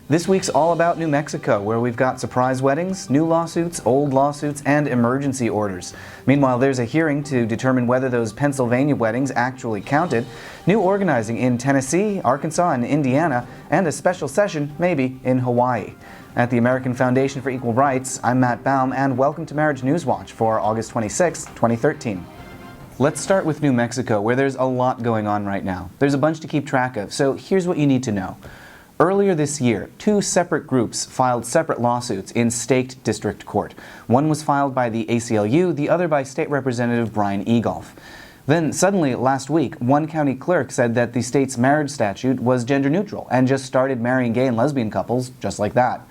This week's all about New Mexico, where we've got surprise weddings, new lawsuits, old lawsuits, and emergency orders. Meanwhile, there's a hearing to determine whether those Pennsylvania weddings actually counted, new organizing in Tennessee, Arkansas, and Indiana, and a special session, maybe, in Hawaii. At the American Foundation for Equal Rights, I'm Matt Baum, and welcome to Marriage News Watch for August 26, 2013. Let's start with New Mexico, where there's a lot going on right now. There's a bunch to keep track of, so here's what you need to know. Earlier this year, two separate groups filed separate lawsuits in state district court. One was filed by the ACLU, the other by State Representative Brian Egolf. Then suddenly, last week, one county clerk said that the state's marriage statute was gender neutral and just started marrying gay and lesbian couples just like that.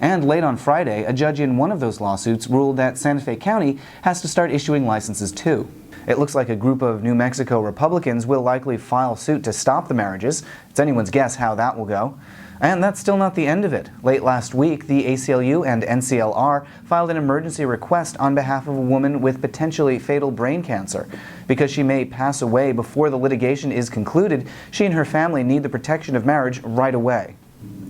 And late on Friday, a judge in one of those lawsuits ruled that Santa Fe County has to start issuing licenses too. It looks like a group of New Mexico Republicans will likely file suit to stop the marriages. It's anyone's guess how that will go. And that's still not the end of it. Late last week, the ACLU and NCLR filed an emergency request on behalf of a woman with potentially fatal brain cancer. Because she may pass away before the litigation is concluded, she and her family need the protection of marriage right away.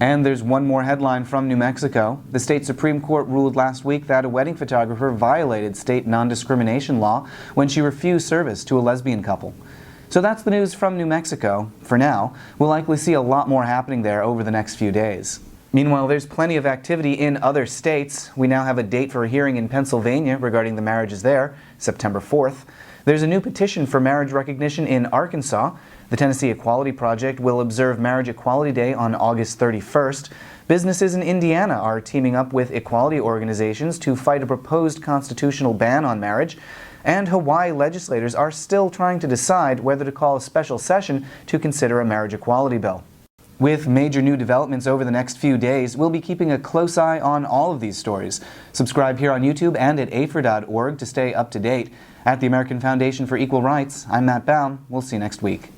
And there's one more headline from New Mexico. The state Supreme Court ruled last week that a wedding photographer violated state non-discrimination law when she refused service to a lesbian couple. So that's the news from New Mexico. For now, we'll likely see a lot more happening there over the next few days. Meanwhile, there's plenty of activity in other states. We now have a date for a hearing in Pennsylvania regarding the marriages there, September 4th. There's a new petition for marriage recognition in Arkansas. The Tennessee Equality Project will observe Marriage Equality Day on August 31st. Businesses in Indiana are teaming up with equality organizations to fight a proposed constitutional ban on marriage. And Hawaii legislators are still trying to decide whether to call a special session to consider a marriage equality bill. With major new developments over the next few days, we'll be keeping a close eye on all of these stories. Subscribe here on YouTube and at AFER.org to stay up to date. At the American Foundation for Equal Rights, I'm Matt Baum. We'll see you next week.